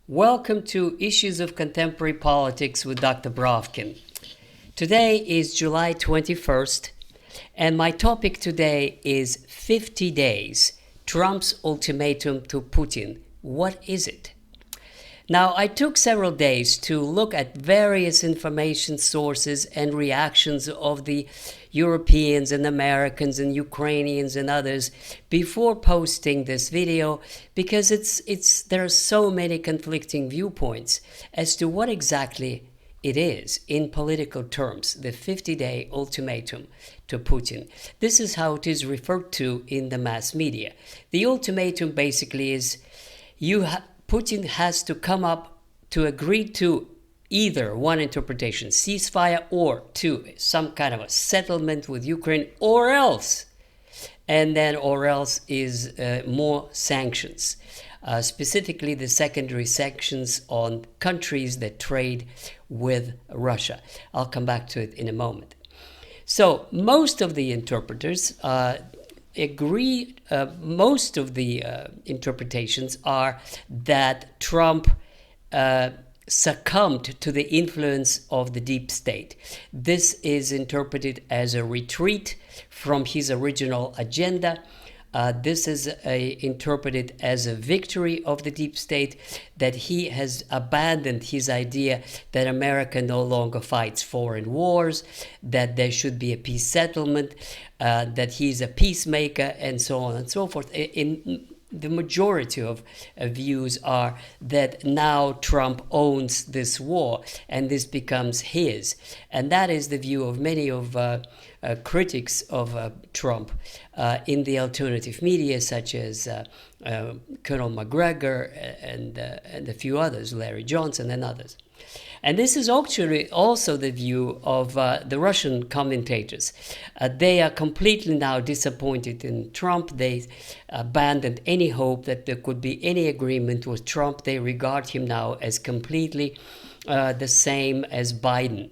Welcome to Issues of Contemporary Politics with Dr. Brovkin. Today is July 21st, and my topic today is 50 days, Trump's ultimatum to Putin. What is it? Now, I took several days to look at various information sources and reactions of the Europeans and Americans and Ukrainians and others before posting this video, because there are so many conflicting viewpoints as to what exactly it is in political terms, the 50-day ultimatum to Putin. This is how it is referred to in the mass media. The ultimatum basically is Putin has to come up to agree to either one interpretation, ceasefire, or two, some kind of a settlement with Ukraine, or else. And then or else is more sanctions, specifically the secondary sanctions on countries that trade with Russia. I'll come back to it in a moment. So most of the interpreters agree, most of the interpretations are that Trump succumbed to the influence of the deep state. This is interpreted as a retreat from his original agenda. This is interpreted as a victory of the deep state, that he has abandoned his idea that America no longer fights foreign wars, that there should be a peace settlement, that he's a peacemaker, and so on and so forth. The majority of views are that now Trump owns this war and this becomes his. And that is the view of many of critics of Trump in the alternative media, such as Colonel McGregor and a few others, Larry Johnson and others. And this is actually also the view of the Russian commentators. They are completely now disappointed in Trump. They abandoned any hope that there could be any agreement with Trump. They regard him now as completely the same as Biden.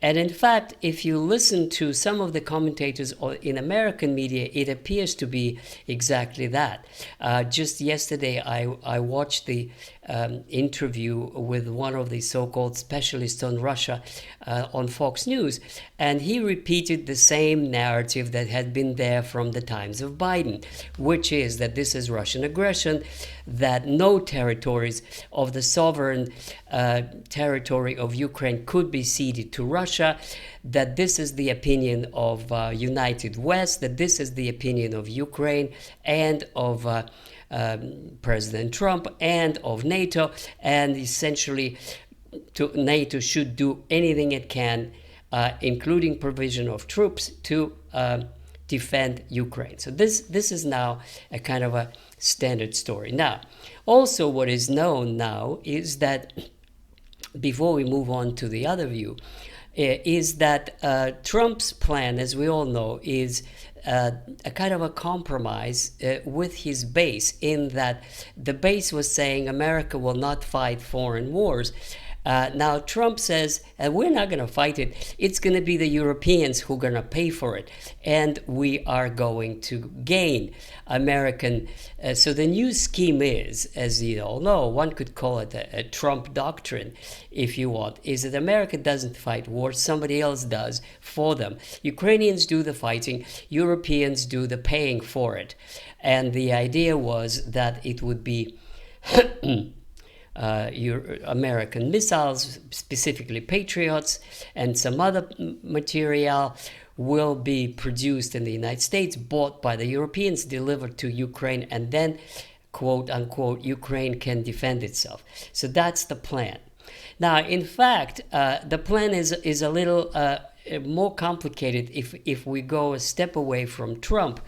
And in fact, if you listen to some of the commentators in American media, it appears to be exactly that. Just yesterday, I watched the interview with one of the so-called specialists on Russia on Fox News, and he repeated the same narrative that had been there from the times of Biden, which is that this is Russian aggression, that no territories of the sovereign territory of Ukraine could be ceded to Russia, that this is the opinion of United West, that this is the opinion of Ukraine and of President Trump and of NATO, and essentially NATO should do anything it can, including provision of troops, to defend Ukraine. So this is now a kind of a standard story. Now, also what is known now is that, before we move on to the other view, is that Trump's plan, as we all know, is a kind of a compromise with his base, in that the base was saying America will not fight foreign wars. Now Trump says, we're not going to fight it. It's going to be the Europeans who are going to pay for it. And we are going to gain American. So the new scheme is, as you all know, one could call it a Trump doctrine, if you want, is that America doesn't fight wars, somebody else does for them. Ukrainians do the fighting, Europeans do the paying for it. And the idea was that it would be American missiles, specifically Patriots, and some other material will be produced in the United States, bought by the Europeans, delivered to Ukraine, and then, quote unquote, Ukraine can defend itself. So that's the plan. Now, in fact, the plan is a little more complicated if we go a step away from Trump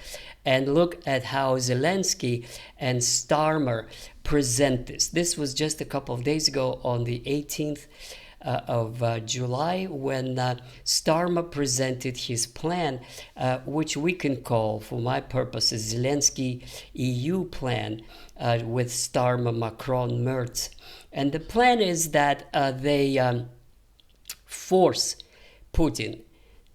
and look at how Zelensky and Starmer present this. This was just a couple of days ago on the 18th of July, when Starmer presented his plan, which we can call, for my purposes, Zelensky-EU plan, with Starmer, Macron, Merz. And the plan is that they force Putin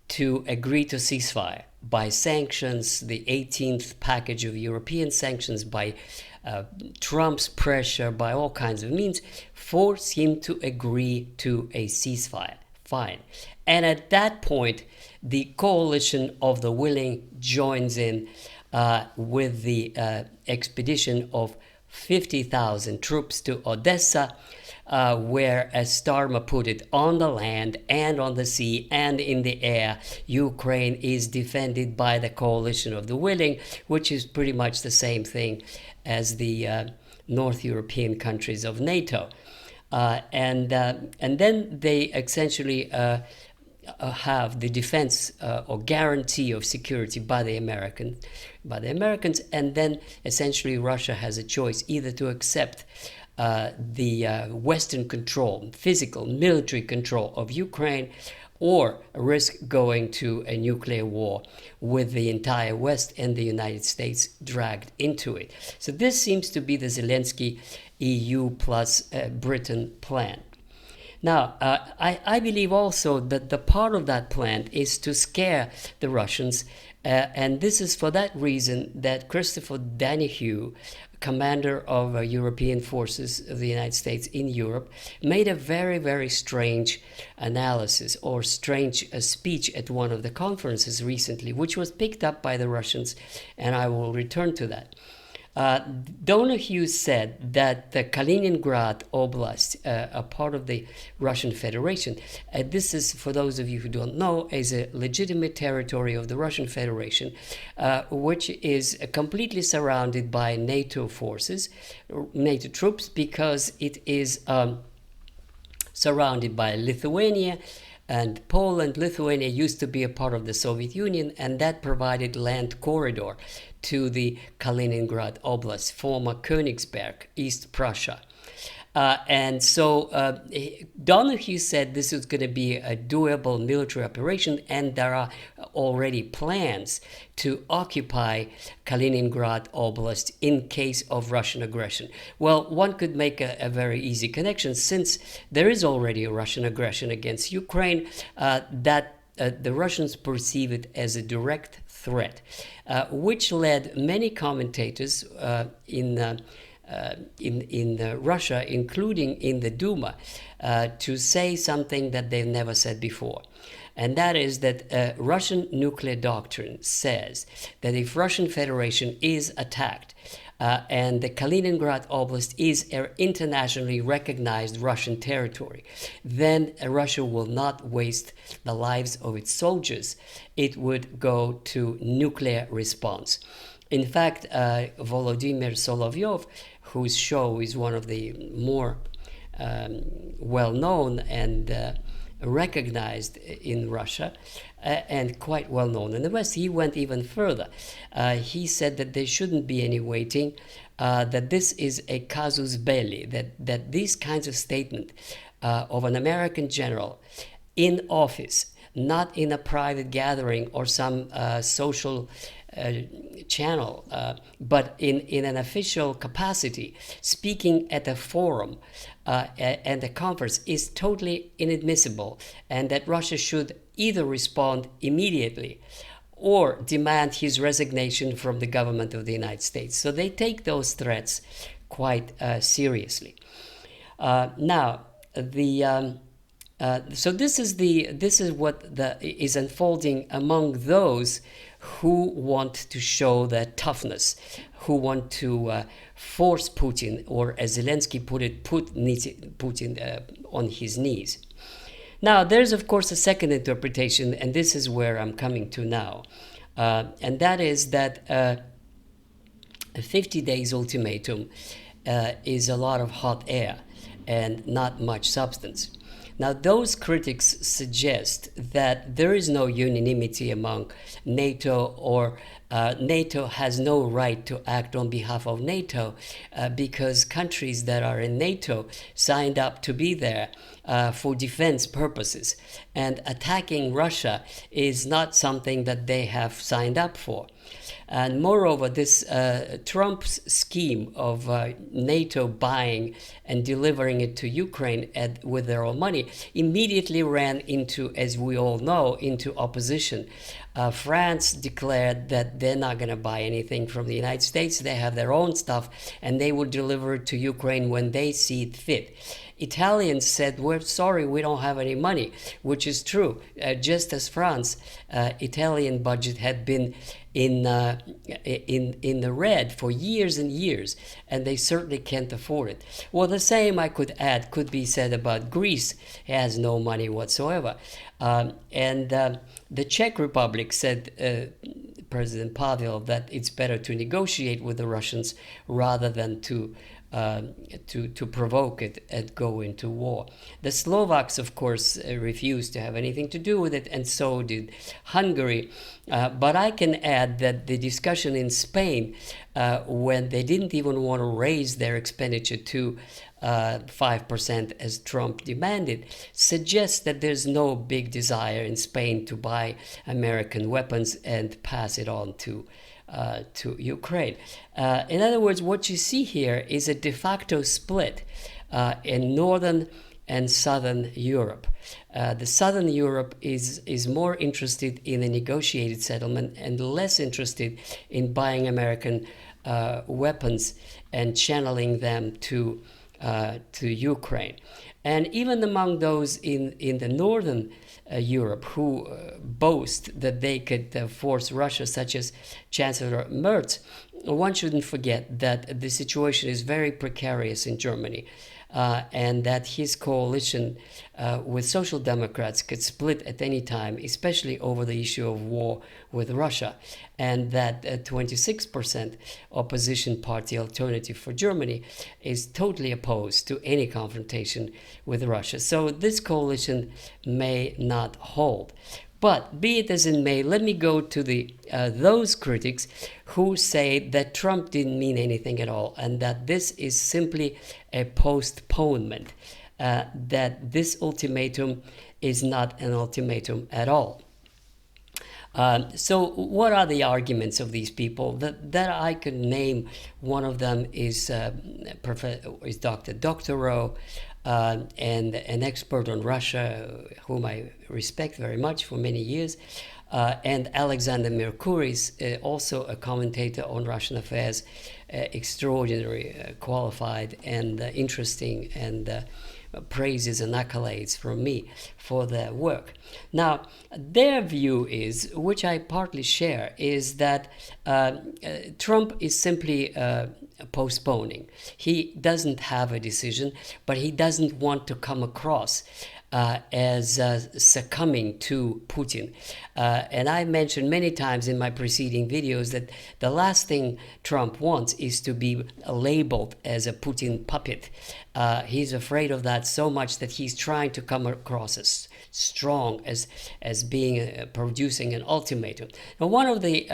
to agree to ceasefire by sanctions, the 18th package of European sanctions, by Trump's pressure by all kinds of means, force him to agree to a ceasefire. Fine. And at that point, the coalition of the willing joins in with the expedition of 50,000 troops to Odessa, where, as Starmer put it, on the land and on the sea and in the air, Ukraine is defended by the coalition of the willing, which is pretty much the same thing as the North European countries of NATO. And then they essentially have the defense or guarantee of security by the Americans, and then essentially Russia has a choice either to accept the Western control, physical, military control of Ukraine, or risk going to a nuclear war with the entire West and the United States dragged into it. So this seems to be the Zelensky-EU plus Britain plan. Now, I believe also that the part of that plan is to scare the Russians, and this is for that reason that Christopher Donahue, commander of European forces of the United States in Europe, made a very, very strange analysis or strange speech at one of the conferences recently, which was picked up by the Russians, and I will return to that. Donahue said that the Kaliningrad Oblast, a part of the Russian Federation, this is, for those of you who don't know, is a legitimate territory of the Russian Federation, which is completely surrounded by NATO forces, NATO troops, because it is surrounded by Lithuania and Poland. Lithuania used to be a part of the Soviet Union, and that provided land corridor to the Kaliningrad Oblast, former Königsberg, East Prussia. And so Donahue said this is going to be a doable military operation, and there are already plans to occupy Kaliningrad Oblast in case of Russian aggression. Well, one could make a very easy connection, since there is already a Russian aggression against Ukraine, that the Russians perceive it as a direct threat, which led many commentators in Russia, including in the Duma, to say something that they've never said before. And that is that Russian nuclear doctrine says that if Russian Federation is attacked and the Kaliningrad Oblast is internationally recognized Russian territory, then Russia will not waste the lives of its soldiers. It would go to nuclear response. In fact, Volodymyr Solovyov, whose show is one of the more well-known and recognized in Russia, and quite well known in the West, he went even further. He said that there shouldn't be any waiting, that this is a casus belli, that these kinds of statement of an American general in office, not in a private gathering or some social channel, but in an official capacity, speaking at a forum and a conference, is totally inadmissible, and that Russia should either respond immediately or demand his resignation from the government of the United States. So they take those threats quite seriously. Now, so this is what is unfolding among those who want to show their toughness, who want to force Putin, or as Zelensky put it, put Putin on his knees. Now, there's of course a second interpretation, and this is where I'm coming to now, and that is that a 50 days ultimatum is a lot of hot air and not much substance. Now, those critics suggest that there is no unanimity among NATO, or NATO has no right to act on behalf of NATO because countries that are in NATO signed up to be there for defense purposes. And attacking Russia is not something that they have signed up for. And moreover, this Trump's scheme of NATO buying and delivering it to Ukraine with their own money immediately ran into, as we all know, into opposition France declared that they're not going to buy anything from the United States. They have their own stuff, and they will deliver it to Ukraine when they see it fit. Italians said, we're sorry, we don't have any money, which is true. Just as France, Italian budget had been in the red for years and years, and they certainly can't afford it. Well, the same I could add could be said about Greece. It has no money whatsoever. The Czech Republic said, President Pavel, that it's better to negotiate with the Russians rather than to provoke it and go into war. The Slovaks, of course, refused to have anything to do with it, and so did Hungary. But I can add that the discussion in Spain, when they didn't even want to raise their expenditure to 5% as Trump demanded, suggests that there's no big desire in Spain to buy American weapons and pass it on to Ukraine. In other words, what you see here is a de facto split in Northern and Southern Europe. The Southern Europe is more interested in a negotiated settlement and less interested in buying American weapons and channeling them to Ukraine. And even among those in the Northern Europe who boast that they could force Russia, such as Chancellor Merz, one shouldn't forget that the situation is very precarious in Germany, and that his coalition with Social Democrats could split at any time, especially over the issue of war with Russia, and that 26% opposition party Alternative for Germany is totally opposed to any confrontation with Russia. So this coalition may not hold. But be it as it may, let me go to those critics who say that Trump didn't mean anything at all, and that this is simply a postponement, that this ultimatum is not an ultimatum at all. So what are the arguments of these people? That I could name, one of them is Dr. Doctorow, and an expert on Russia, whom I respect very much for many years, and Alexander Mercouris, also a commentator on Russian affairs, extraordinary, qualified, and interesting, and praises and accolades from me for their work. Now, their view is, which I partly share, is that Trump is simply postponing. He doesn't have a decision, but he doesn't want to come across as succumbing to Putin. And I mentioned many times in my preceding videos that the last thing Trump wants is to be labeled as a Putin puppet. He's afraid of that so much that he's trying to come across as strong, as being producing an ultimatum. Now, one of the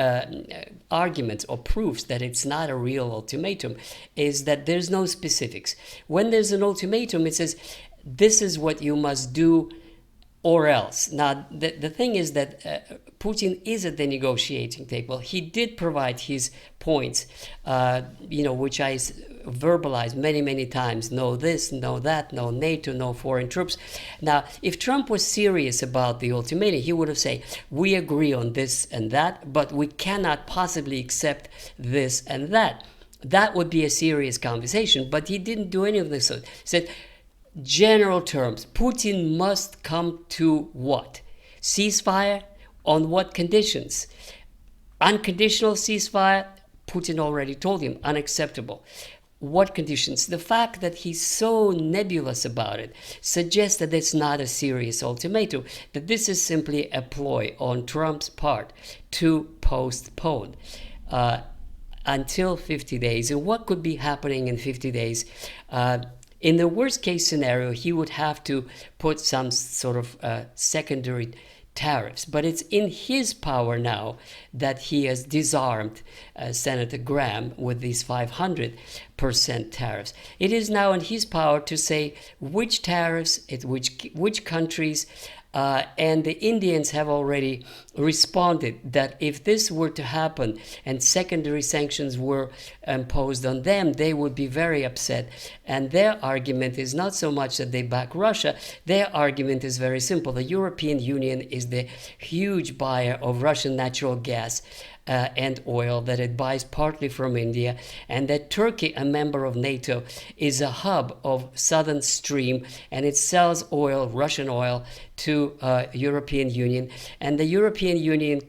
arguments or proofs that it's not a real ultimatum is that there's no specifics. When there's an ultimatum, it says, this is what you must do or else. Now, the thing is that Putin is at the negotiating table. He did provide his points, which I verbalized many, many times. No this, no that, no NATO, no foreign troops. Now, if Trump was serious about the ultimatum, he would have said, we agree on this and that, but we cannot possibly accept this and that. That would be a serious conversation, but he didn't do any of this. He said, general terms, Putin must come to what? Ceasefire? On what conditions? Unconditional ceasefire? Putin already told him, unacceptable. What conditions? The fact that he's so nebulous about it suggests that it's not a serious ultimatum, that this is simply a ploy on Trump's part to postpone until 50 days. And what could be happening in 50 days? In the worst case scenario, he would have to put some sort of secondary tariffs. But it's in his power now that he has disarmed Senator Graham with these 500% tariffs. It is now in his power to say which tariffs, at which countries, And the Indians have already responded that if this were to happen and secondary sanctions were imposed on them, they would be very upset. And their argument is not so much that they back Russia. Their argument is very simple. The European Union is the huge buyer of Russian natural gas and oil that it buys partly from India, and that Turkey, a member of NATO, is a hub of Southern Stream, and it sells oil, Russian oil, to European Union, and the European Union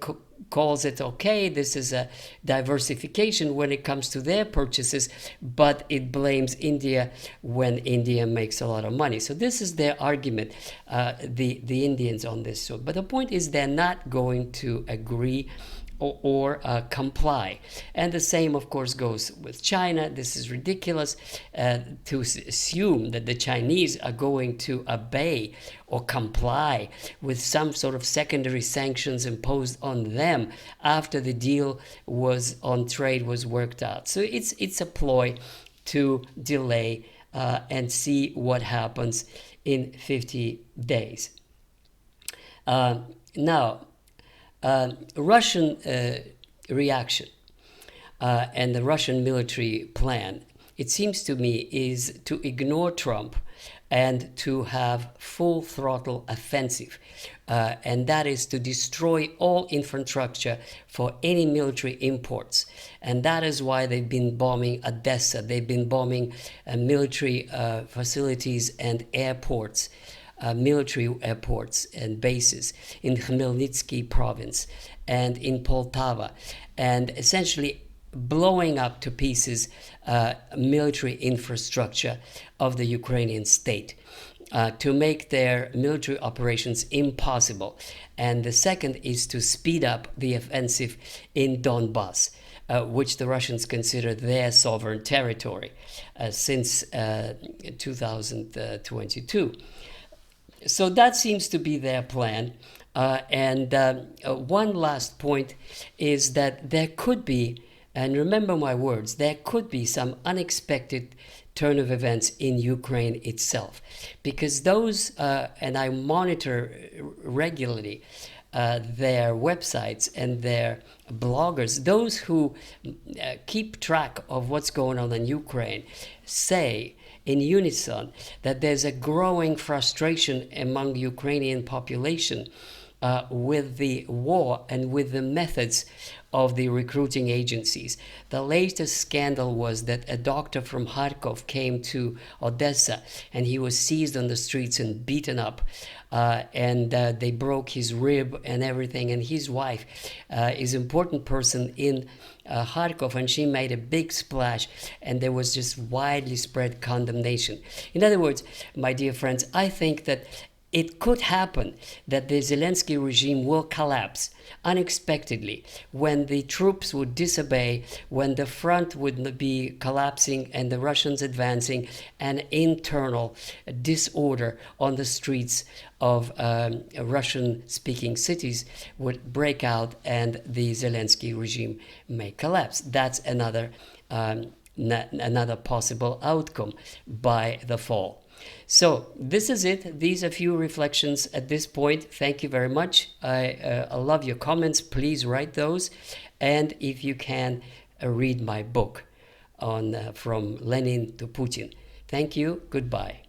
calls it okay, this is a diversification when it comes to their purchases, but it blames India when India makes a lot of money. So this is their argument, the Indians on this. So, but the point is they're not going to agree or comply. And the same, of course, goes with China. This is ridiculous to assume that the Chinese are going to obey or comply with some sort of secondary sanctions imposed on them after the deal on trade was worked out. So it's a ploy to delay and see what happens in 50 days. Now, Russian reaction and the Russian military plan, it seems to me, is to ignore Trump and to have full throttle offensive. And that is to destroy all infrastructure for any military imports. And that is why they've been bombing Odessa. They've been bombing military facilities and airports. Military airports and bases in Khmelnytsky province and in Poltava, and essentially blowing up to pieces military infrastructure of the Ukrainian state to make their military operations impossible. And the second is to speed up the offensive in Donbass, which the Russians consider their sovereign territory since 2022. So that seems to be their plan. And one last point is that there could be, and remember my words, there could be some unexpected turn of events in Ukraine itself. Because those, and I monitor regularly their websites and their bloggers, those who keep track of what's going on in Ukraine, say in unison that there's a growing frustration among Ukrainian population with the war and with the methods of the recruiting agencies. The latest scandal was that a doctor from Kharkov came to Odessa and he was seized on the streets and beaten up. And they broke his rib and everything. And his wife is an important person in Kharkov, and she made a big splash, and there was just widely spread condemnation. In other words, my dear friends, I think that it could happen that the Zelensky regime will collapse unexpectedly when the troops would disobey, when the front would be collapsing and the Russians advancing, and internal disorder on the streets of Russian-speaking cities would break out and the Zelensky regime may collapse. That's another possible outcome by the fall. So this is it. These are a few reflections at this point. Thank you very much. I love your comments. Please write those. And if you can, read my book on From Lenin to Putin. Thank you. Goodbye.